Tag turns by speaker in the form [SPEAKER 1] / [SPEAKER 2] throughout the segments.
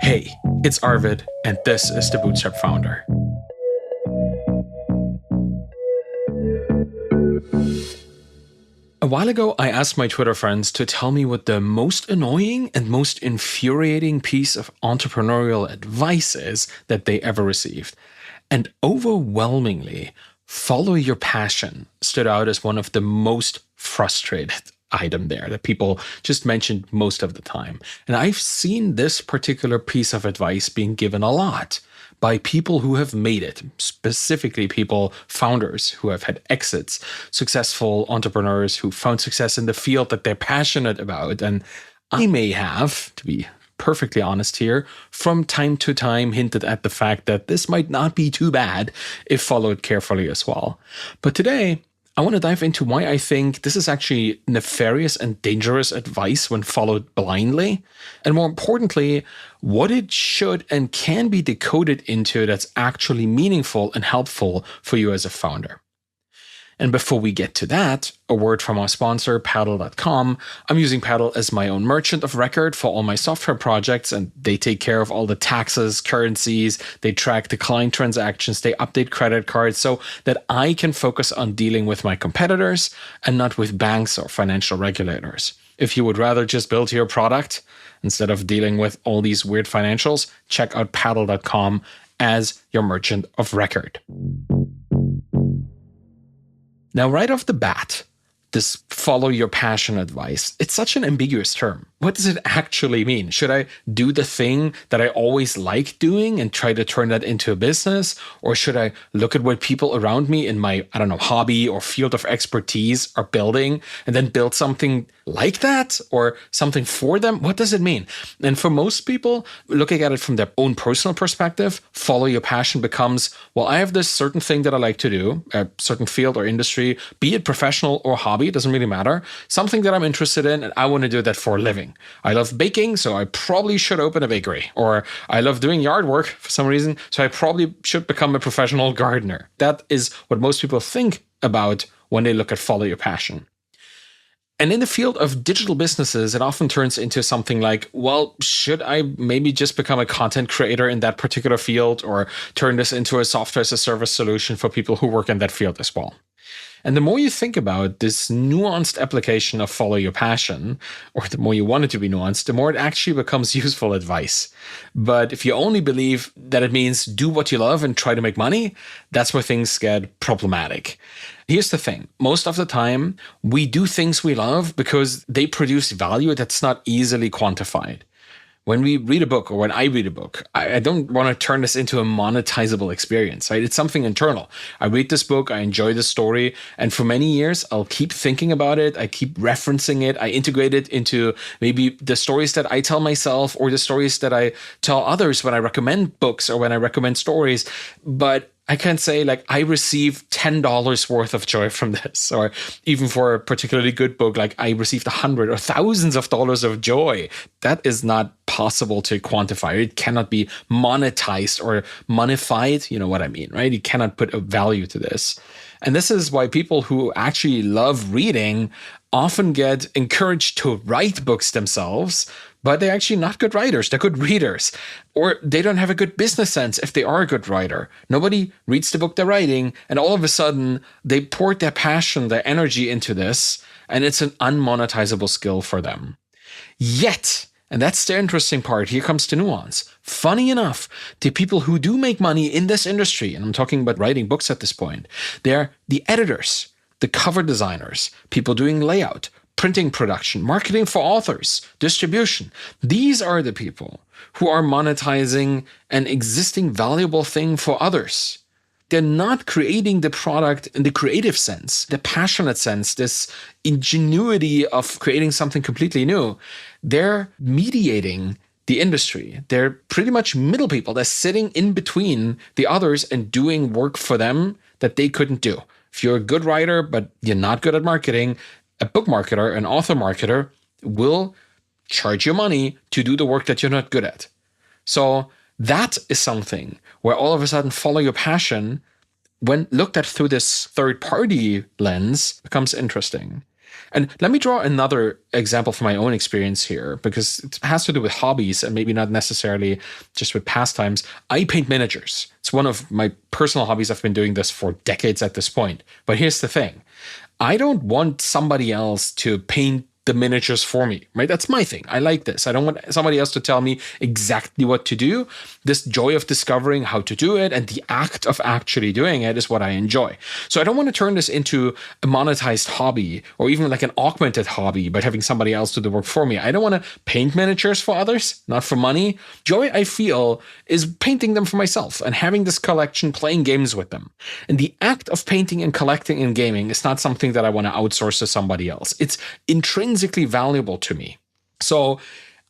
[SPEAKER 1] Hey, it's Arvid, and this is the Bootstrapped Founder. A while ago, I asked my Twitter friends to tell me what the most annoying and most infuriating piece of entrepreneurial advice is that they ever received. And overwhelmingly, follow your passion stood out as one of the most frustrated item there that people just mentioned most of the time. And I've seen this particular piece of advice being given a lot by people who have made it, specifically people, founders who have had exits, successful entrepreneurs who found success in the field that they're passionate about. And I may have, to be perfectly honest here, from time to time hinted at the fact that this might not be too bad if followed carefully as well. But today, I want to dive into why I think this is actually nefarious and dangerous advice when followed blindly. And more importantly, what it should and can be decoded into that's actually meaningful and helpful for you as a founder. And before we get to that, a word from our sponsor, Paddle.com. I'm using Paddle as my own merchant of record for all my software projects, and they take care of all the taxes, currencies, they track the client transactions, they update credit cards so that I can focus on dealing with my competitors and not with banks or financial regulators. If you would rather just build your product instead of dealing with all these weird financials, check out Paddle.com as your merchant of record. Now, right off the bat, this follow your passion advice, it's such an ambiguous term. What does it actually mean? Should I do the thing that I always like doing and try to turn that into a business? Or should I look at what people around me in my, hobby or field of expertise are building and then build something like that or something for them? What does it mean? And for most people, looking at it from their own personal perspective, follow your passion becomes, well, I have this certain thing that I like to do, a certain field or industry, be it professional or hobby, it doesn't really matter, something that I'm interested in, and I want to do that for a living. I love baking, so I probably should open a bakery. Or I love doing yard work for some reason, so I probably should become a professional gardener. That is what most people think about when they look at follow your passion. And in the field of digital businesses, it often turns into something like, well, should I maybe just become a content creator in that particular field or turn this into a software as a service solution for people who work in that field as well? And the more you think about this nuanced application of follow your passion, or the more you want it to be nuanced, the more it actually becomes useful advice. But if you only believe that it means do what you love and try to make money, that's where things get problematic. Here's the thing. Most of the time, we do things we love because they produce value that's not easily quantified. When we read a book or when I read a book, I don't want to turn this into a monetizable experience, right? It's something internal. I read this book, I enjoy the story, and for many years, I'll keep thinking about it. I keep referencing it. I integrate it into maybe the stories that I tell myself or the stories that I tell others when I recommend books or when I recommend stories. But I can't say like I received $10 worth of joy from this, or even for a particularly good book, like I received 100 or thousands of dollars of joy. That is not possible to quantify. It cannot be monetized or monified. You know what I mean, right? You cannot put a value to this. And this is why people who actually love reading often get encouraged to write books themselves, but they're actually not good writers. They're good readers. Or they don't have a good business sense if they are a good writer. Nobody reads the book they're writing, and all of a sudden, they poured their passion, their energy into this, and it's an unmonetizable skill for them. Yet, and that's the interesting part, here comes the nuance. Funny enough, the people who do make money in this industry, and I'm talking about writing books at this point, they're the editors, the cover designers, people doing layout, printing production, marketing for authors, distribution. These are the people who are monetizing an existing valuable thing for others. They're not creating the product in the creative sense, the passionate sense, this ingenuity of creating something completely new. They're mediating the industry. They're pretty much middle people. They're sitting in between the others and doing work for them that they couldn't do. If you're a good writer, but you're not good at marketing, a book marketer, an author marketer will charge you money to do the work that you're not good at. So that is something where all of a sudden follow your passion, when looked at through this third-party lens, becomes interesting. And let me draw another example from my own experience here, because it has to do with hobbies and maybe not necessarily just with pastimes. I paint miniatures. It's one of my personal hobbies. I've been doing this for decades at this point. But here's the thing. I don't want somebody else to paint the miniatures for me, right? That's my thing. I like this. I don't want somebody else to tell me exactly what to do. This joy of discovering how to do it and the act of actually doing it is what I enjoy. So I don't want to turn this into a monetized hobby or even like an augmented hobby by having somebody else do the work for me. I don't want to paint miniatures for others, not for money. Joy I feel is painting them for myself and having this collection, playing games with them. And the act of painting and collecting and gaming is not something that I want to outsource to somebody else. It's intrinsically valuable to me. So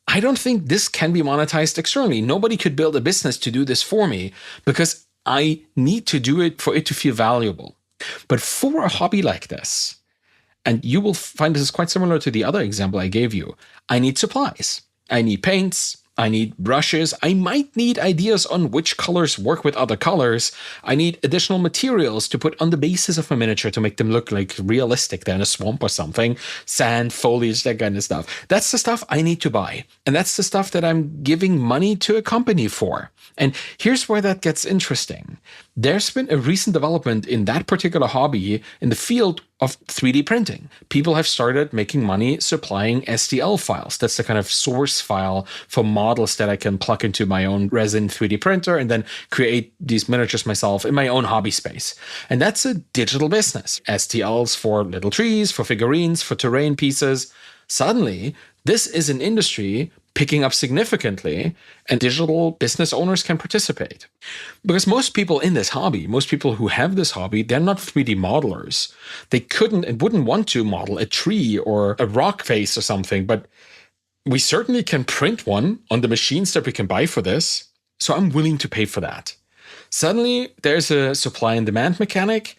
[SPEAKER 1] I don't think this can be monetized externally. Nobody could build a business to do this for me because I need to do it for it to feel valuable. But for a hobby like this, and you will find this is quite similar to the other example I gave you, I need supplies. I need paints. I need brushes. I might need ideas on which colors work with other colors. I need additional materials to put on the bases of a miniature to make them look like realistic. They're in a swamp or something. Sand, foliage, that kind of stuff. That's the stuff I need to buy. And that's the stuff that I'm giving money to a company for. And here's where that gets interesting. There's been a recent development in that particular hobby in the field of 3D printing. People have started making money supplying STL files. That's the kind of source file for models that I can plug into my own resin 3D printer and then create these miniatures myself in my own hobby space. And that's a digital business. STLs for little trees, for figurines, for terrain pieces. Suddenly, this is an industry picking up significantly, and digital business owners can participate. Because most people in this hobby, most people who have this hobby, they're not 3D modelers. They couldn't and wouldn't want to model a tree or a rock face or something, but we certainly can print one on the machines that we can buy for this. So I'm willing to pay for that. Suddenly, there's a supply and demand mechanic.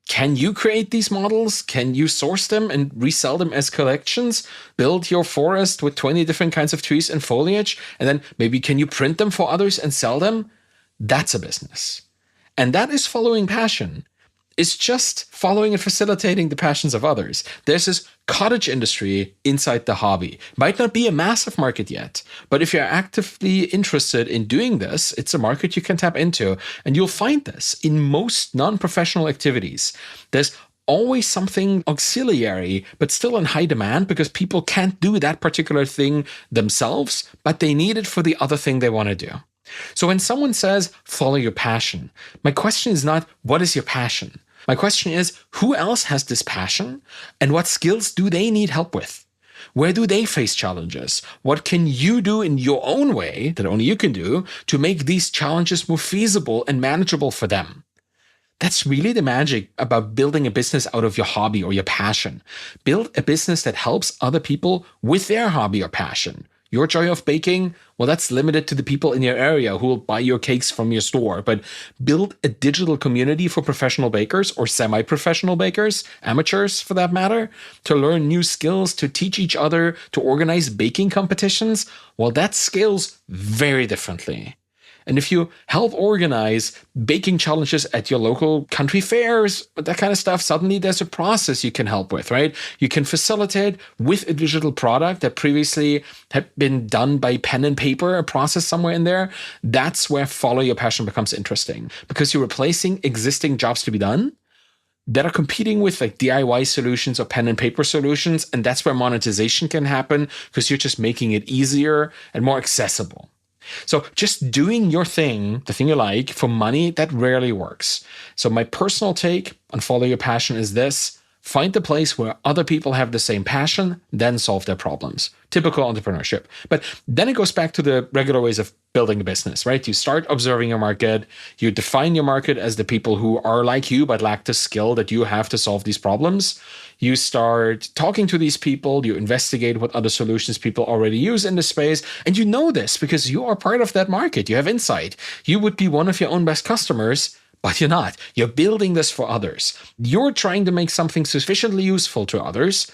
[SPEAKER 1] Can you create these models? Can you source them and resell them as collections? Build your forest with 20 different kinds of trees and foliage, and then maybe can you print them for others and sell them? That's a business. And that is following passion. It's just following and facilitating the passions of others. There's this cottage industry inside the hobby. Might not be a massive market yet, but if you're actively interested in doing this, it's a market you can tap into. And you'll find this in most non-professional activities. There's always something auxiliary, but still in high demand because people can't do that particular thing themselves, but they need it for the other thing they want to do. So when someone says, follow your passion, my question is not, what is your passion? My question is, who else has this passion? And what skills do they need help with? Where do they face challenges? What can you do in your own way that only you can do to make these challenges more feasible and manageable for them? That's really the magic about building a business out of your hobby or your passion. Build a business that helps other people with their hobby or passion. Your joy of baking, well, that's limited to the people in your area who will buy your cakes from your store. But build a digital community for professional bakers or semi-professional bakers, amateurs for that matter, to learn new skills, to teach each other, to organize baking competitions. Well, that scales very differently. And if you help organize baking challenges at your local country fairs, that kind of stuff, suddenly there's a process you can help with, right? You can facilitate with a digital product that previously had been done by pen and paper, a process somewhere in there. That's where follow your passion becomes interesting because you're replacing existing jobs to be done that are competing with like DIY solutions or pen and paper solutions. And that's where monetization can happen because you're just making it easier and more accessible. So just doing your thing, the thing you like, for money, that rarely works. So my personal take on follow your passion is this: find the place where other people have the same passion, then solve their problems. Typical entrepreneurship. But then it goes back to the regular ways of building a business, right? You start observing your market. You define your market as the people who are like you, but lack the skill that you have to solve these problems. You start talking to these people. You investigate what other solutions people already use in the space. And you know this because you are part of that market. You have insight. You would be one of your own best customers, but you're not. You're building this for others. You're trying to make something sufficiently useful to others,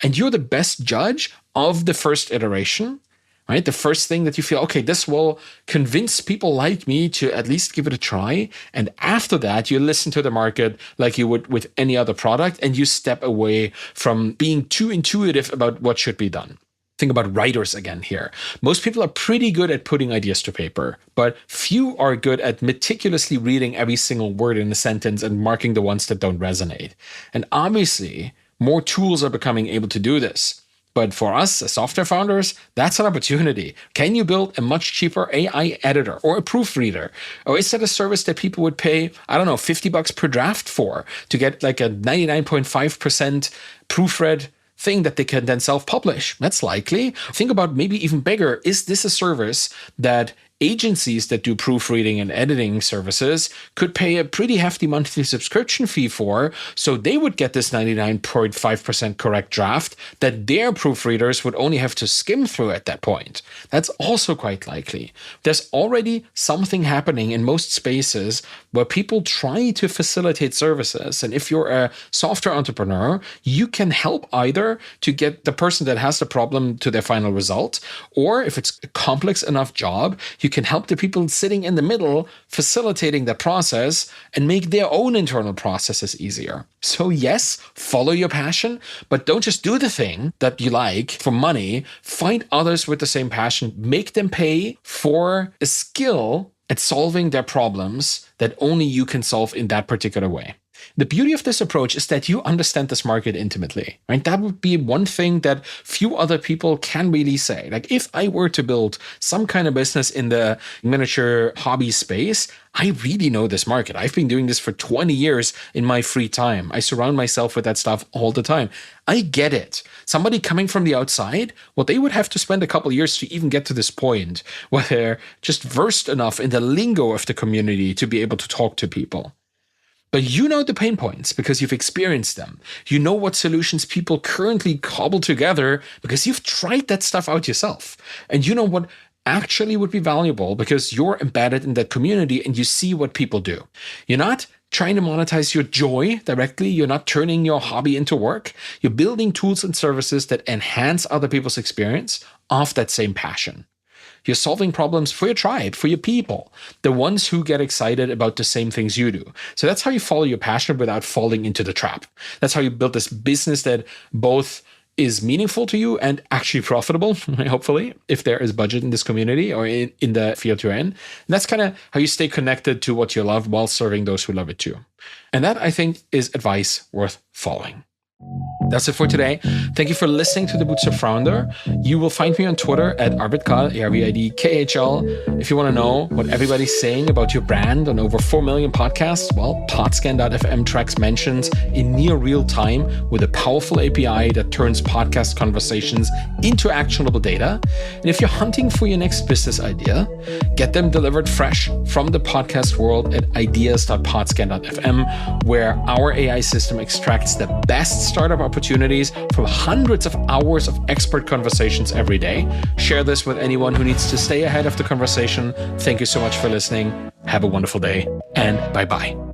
[SPEAKER 1] and you're the best judge of the first iteration. right? The first thing that you feel, okay, this will convince people like me to at least give it a try. And after that, you listen to the market like you would with any other product, and you step away from being too intuitive about what should be done. Think about writers again here. Most people are pretty good at putting ideas to paper, but few are good at meticulously reading every single word in a sentence and marking the ones that don't resonate. And obviously, more tools are becoming able to do this. But for us as software founders, that's an opportunity. Can you build a much cheaper AI editor or a proofreader? Or is that a service that people would pay, I don't know, $50 per draft for to get like a 99.5% proofread thing that they can then self-publish? That's likely. Think about maybe even bigger. Is this a service that agencies that do proofreading and editing services could pay a pretty hefty monthly subscription fee for, so they would get this 99.5% correct draft that their proofreaders would only have to skim through at that point? That's also quite likely. There's already something happening in most spaces where people try to facilitate services. And if you're a software entrepreneur, you can help either to get the person that has the problem to their final result, or if it's a complex enough job, you can help the people sitting in the middle facilitating the process and make their own internal processes easier. So yes, follow your passion, but don't just do the thing that you like for money. Find others with the same passion, make them pay for a skill at solving their problems that only you can solve in that particular way. The beauty of this approach is that you understand this market intimately, right? That would be one thing that few other people can really say. Like if I were to build some kind of business in the miniature hobby space, I really know this market. I've been doing this for 20 years in my free time. I surround myself with that stuff all the time. I get it. Somebody coming from the outside, well, they would have to spend a couple of years to even get to this point where they're just versed enough in the lingo of the community to be able to talk to people. But you know the pain points because you've experienced them. You know what solutions people currently cobble together because you've tried that stuff out yourself. And you know what actually would be valuable because you're embedded in that community and you see what people do. You're not trying to monetize your joy directly. You're not turning your hobby into work. You're building tools and services that enhance other people's experience of that same passion. You're solving problems for your tribe, for your people, the ones who get excited about the same things you do. So that's how you follow your passion without falling into the trap. That's how you build this business that both is meaningful to you and actually profitable, hopefully, if there is budget in this community or in the field you're in. And that's kind of how you stay connected to what you love while serving those who love it too. And that, I think, is advice worth following. That's it for today. Thank you for listening to the Bootstrapped Founder. You will find me on Twitter at Arvidkahl, ARVIDKHL. If you want to know what everybody's saying about your brand on over 4 million podcasts, well, Podscan.fm tracks mentions in near real time with a powerful API that turns podcast conversations into actionable data. And if you're hunting for your next business idea, get them delivered fresh from the podcast world at ideas.podscan.fm, where our AI system extracts the best startup opportunities from hundreds of hours of expert conversations every day. Share this with anyone who needs to stay ahead of the conversation. Thank you so much for listening. Have a wonderful day, and bye-bye.